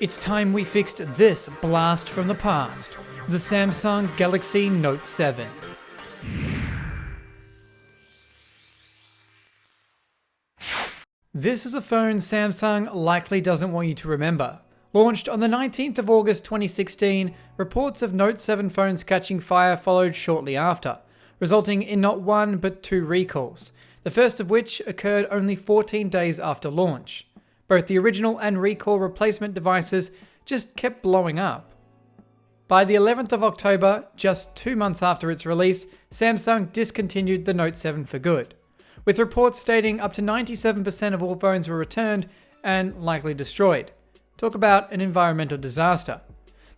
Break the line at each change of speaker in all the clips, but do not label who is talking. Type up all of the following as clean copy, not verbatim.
It's time we fixed this blast from the past, the Samsung Galaxy Note 7. This is a phone Samsung likely doesn't want you to remember. Launched on the 19th of August 2016, reports of Note 7 phones catching fire followed shortly after, resulting in not one but two recalls, the first of which occurred only 14 days after launch. Both the original and recall replacement devices just kept blowing up. By the 11th of October, just 2 months after its release, Samsung discontinued the Note 7 for good, with reports stating up to 97% of all phones were returned and likely destroyed. Talk about an environmental disaster.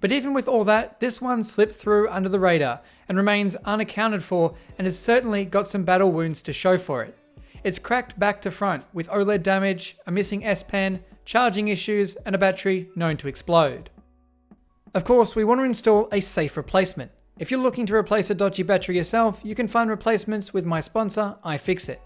But even with all that, this one slipped through under the radar and remains unaccounted for and has certainly got some battle wounds to show for it. It's cracked back to front with OLED damage, a missing S Pen, charging issues, and a battery known to explode. Of course, we want to install a safe replacement. If you're looking to replace a dodgy battery yourself, you can find replacements with my sponsor, iFixit.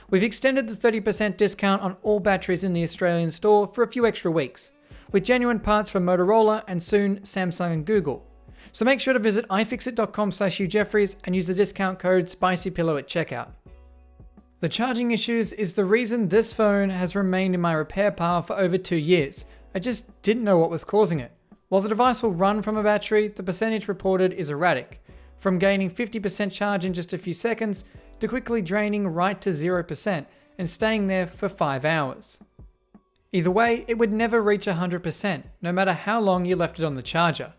We've extended the 30% discount on all batteries in the Australian store for a few extra weeks, with genuine parts from Motorola and soon Samsung and Google. So make sure to visit ifixit.com/HughJeffries and use the discount code SPICYPILLOW at checkout. The charging issues is the reason this phone has remained in my repair pile for over 2 years. I just didn't know what was causing it. While the device will run from a battery, the percentage reported is erratic, from gaining 50% charge in just a few seconds to quickly draining right to 0% and staying there for 5 hours. Either way, it would never reach 100%, no matter how long you left it on the charger.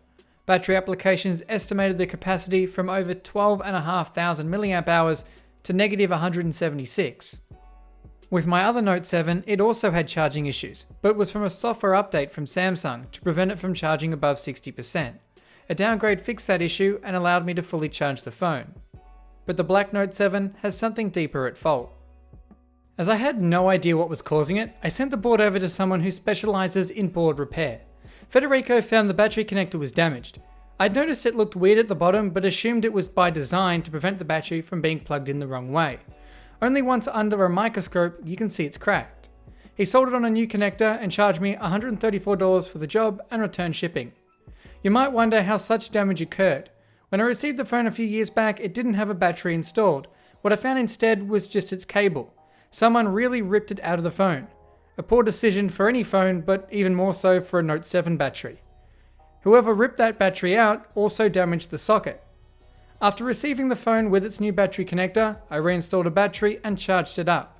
Battery applications estimated the capacity from over 12,500 mAh to negative 176. With my other Note 7, it also had charging issues, but was from a software update from Samsung to prevent it from charging above 60%. A downgrade fixed that issue and allowed me to fully charge the phone. But the black Note 7 has something deeper at fault. As I had no idea what was causing it, I sent the board over to someone who specializes in board repair. Federico found the battery connector was damaged. I'd noticed it looked weird at the bottom, but assumed it was by design to prevent the battery from being plugged in the wrong way. Only once under a microscope you can see it's cracked. He soldered on a new connector and charged me $134 for the job and return shipping. You might wonder how such damage occurred. When I received the phone a few years back, it didn't have a battery installed. What I found instead was just its cable. Someone really ripped it out of the phone. A poor decision for any phone, but even more so for a Note 7 battery. Whoever ripped that battery out also damaged the socket. After receiving the phone with its new battery connector, I reinstalled a battery and charged it up.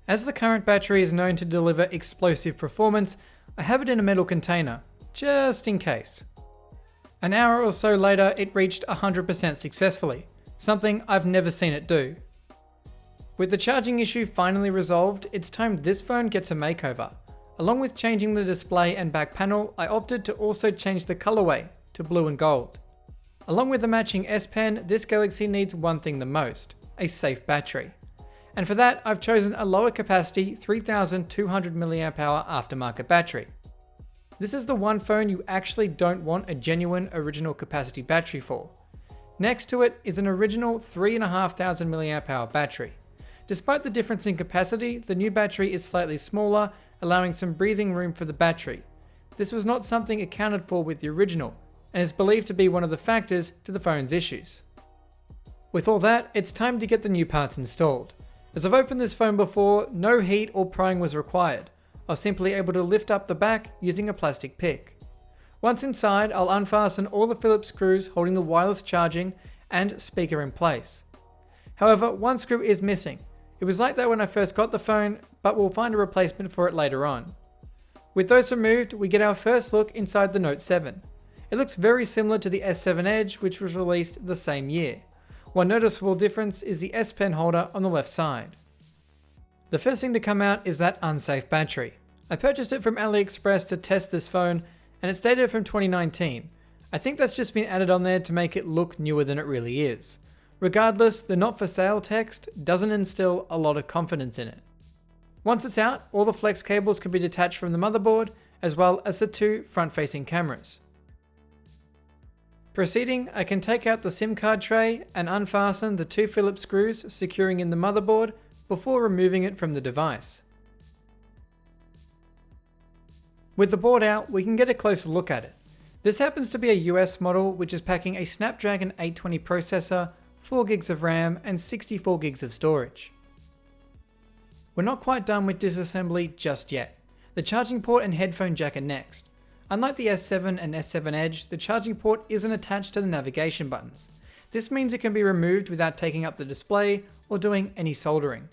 As the current battery is known to deliver explosive performance, I have it in a metal container, just in case. An hour or so later, it reached 100% successfully, something I've never seen it do. With the charging issue finally resolved, it's time this phone gets a makeover. Along with changing the display and back panel, I opted to also change the colorway to blue and gold. Along with the matching S Pen, this Galaxy needs one thing the most, a safe battery. And for that, I've chosen a lower capacity 3200 mAh aftermarket battery. This is the one phone you actually don't want a genuine original capacity battery for. Next to it is an original 3500 mAh battery. Despite the difference in capacity, the new battery is slightly smaller, allowing some breathing room for the battery. This was not something accounted for with the original, and is believed to be one of the factors to the phone's issues. With all that, it's time to get the new parts installed. As I've opened this phone before, no heat or prying was required. I was simply able to lift up the back using a plastic pick. Once inside, I'll unfasten all the Phillips screws holding the wireless charging and speaker in place. However, one screw is missing. It was like that when I first got the phone, but we'll find a replacement for it later on. With those removed, we get our first look inside the Note 7. It looks very similar to the S7 Edge, which was released the same year. One noticeable difference is the S Pen holder on the left side. The first thing to come out is that unsafe battery. I purchased it from AliExpress to test this phone, and it's dated from 2019. I think that's just been added on there to make it look newer than it really is. Regardless, the not for sale text doesn't instill a lot of confidence in it. Once it's out, all the flex cables can be detached from the motherboard, as well as the two front-facing cameras. Proceeding, I can take out the SIM card tray and unfasten the two Phillips screws securing in the motherboard before removing it from the device. With the board out, we can get a closer look at it. This happens to be a US model which is packing a Snapdragon 820 processor, 4GB of RAM and 64GB of storage. We're not quite done with disassembly just yet. The charging port and headphone jack are next. Unlike the S7 and S7 Edge, the charging port isn't attached to the navigation buttons. This means it can be removed without taking up the display or doing any soldering.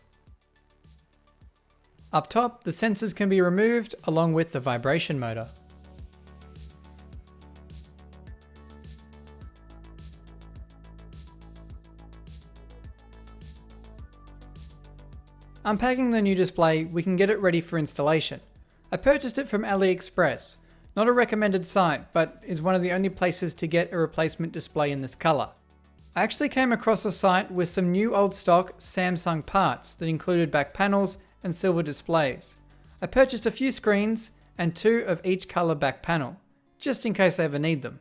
Up top, the sensors can be removed along with the vibration motor. Unpacking the new display, we can get it ready for installation. I purchased it from AliExpress, not a recommended site, but is one of the only places to get a replacement display in this color. I actually came across a site with some new old stock Samsung parts that included back panels and silver displays. I purchased a few screens and 2 of each color back panel, just in case I ever need them.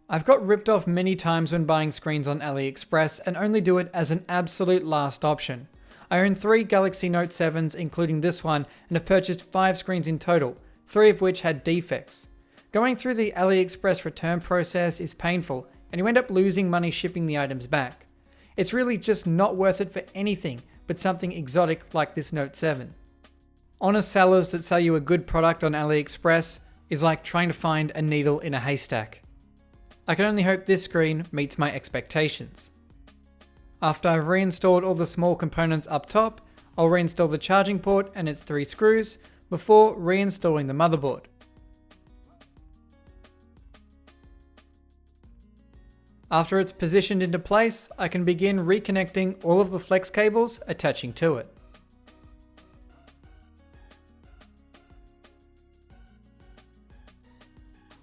I've got ripped off many times when buying screens on AliExpress and only do it as an absolute last option. I own 3 Galaxy Note 7s including this one and have purchased 5 screens in total, 3 of which had defects. Going through the AliExpress return process is painful and you end up losing money shipping the items back. It's really just not worth it for anything but something exotic like this Note 7. Honest sellers that sell you a good product on AliExpress is like trying to find a needle in a haystack. I can only hope this screen meets my expectations. After I've reinstalled all the small components up top, I'll reinstall the charging port and its 3 screws before reinstalling the motherboard. After it's positioned into place, I can begin reconnecting all of the flex cables attaching to it.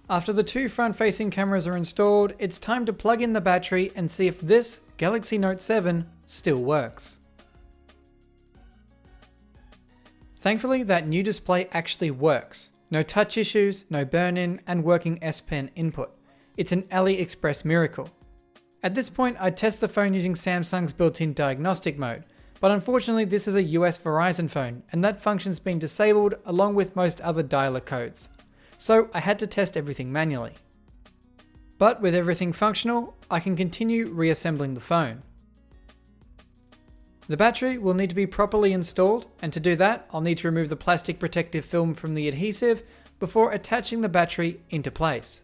After the 2 front-facing cameras are installed, it's time to plug in the battery and see if this Galaxy Note 7 still works. Thankfully, that new display actually works. No touch issues, no burn-in, and working S Pen input. It's an AliExpress miracle. At this point, I'd test the phone using Samsung's built-in diagnostic mode, but unfortunately this is a US Verizon phone, and that function's been disabled along with most other dialer codes. So I had to test everything manually. But with everything functional, I can continue reassembling the phone. The battery will need to be properly installed, and to do that, I'll need to remove the plastic protective film from the adhesive before attaching the battery into place.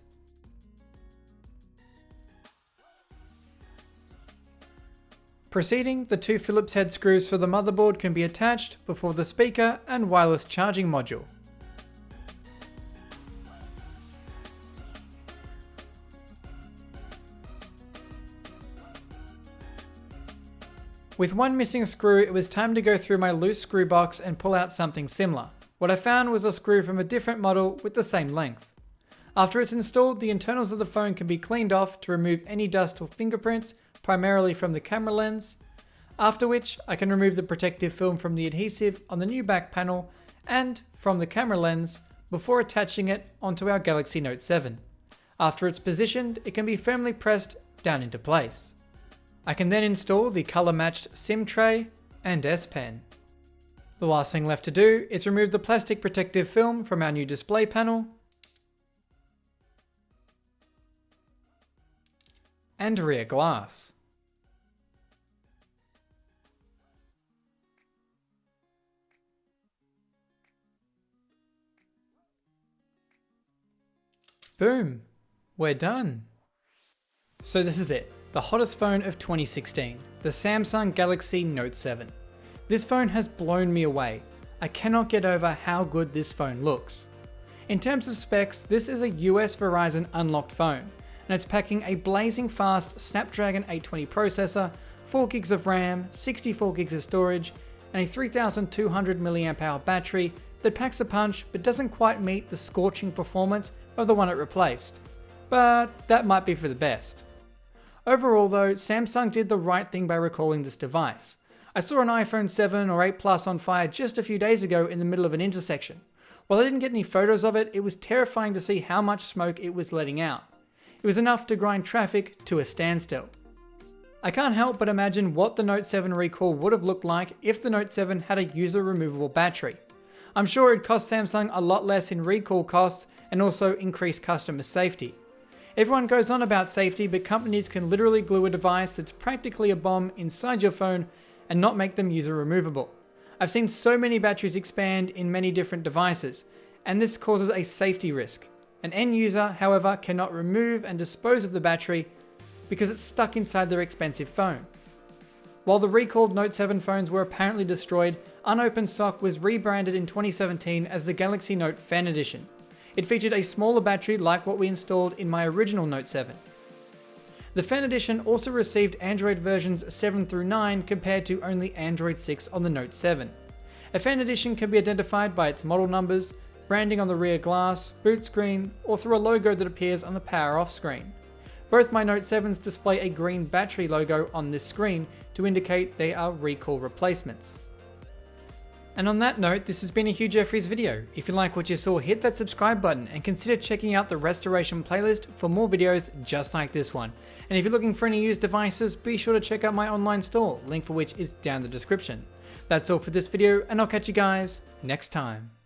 Proceeding, the 2 Phillips head screws for the motherboard can be attached before the speaker and wireless charging module. With one missing screw, it was time to go through my loose screw box and pull out something similar. What I found was a screw from a different model with the same length. After it's installed, the internals of the phone can be cleaned off to remove any dust or fingerprints, primarily from the camera lens, after which I can remove the protective film from the adhesive on the new back panel and from the camera lens before attaching it onto our Galaxy Note 7. After it's positioned, it can be firmly pressed down into place. I can then install the color-matched SIM tray and S Pen. The last thing left to do is remove the plastic protective film from our new display panel and rear glass. Boom, we're done. So this is it. The hottest phone of 2016, the Samsung Galaxy Note 7. This phone has blown me away. I cannot get over how good this phone looks. In terms of specs, this is a US Verizon unlocked phone, and it's packing a blazing fast Snapdragon 820 processor, 4GB of RAM, 64GB of storage, and a 3200 mAh battery that packs a punch but doesn't quite meet the scorching performance of the one it replaced. But that might be for the best. Overall though, Samsung did the right thing by recalling this device. I saw an iPhone 7 or 8 Plus on fire just a few days ago in the middle of an intersection. While I didn't get any photos of it, it was terrifying to see how much smoke it was letting out. It was enough to grind traffic to a standstill. I can't help but imagine what the Note 7 recall would have looked like if the Note 7 had a user removable battery. I'm sure it cost Samsung a lot less in recall costs and also increased customer safety. Everyone goes on about safety, but companies can literally glue a device that's practically a bomb inside your phone and not make them user removable. I've seen so many batteries expand in many different devices, and this causes a safety risk. An end user, however, cannot remove and dispose of the battery because it's stuck inside their expensive phone. While the recalled Note 7 phones were apparently destroyed, unopened stock was rebranded in 2017 as the Galaxy Note Fan Edition. It featured a smaller battery like what we installed in my original Note 7. The Fan Edition also received Android versions 7 through 9 compared to only Android 6 on the Note 7. A Fan Edition can be identified by its model numbers, branding on the rear glass, boot screen, or through a logo that appears on the power off screen. Both my Note 7s display a green battery logo on this screen to indicate they are recall replacements. And on that note, this has been a Hugh Jeffries video. If you like what you saw, hit that subscribe button and consider checking out the restoration playlist for more videos just like this one. And if you're looking for any used devices, be sure to check out my online store, link for which is down in the description. That's all for this video, and I'll catch you guys next time.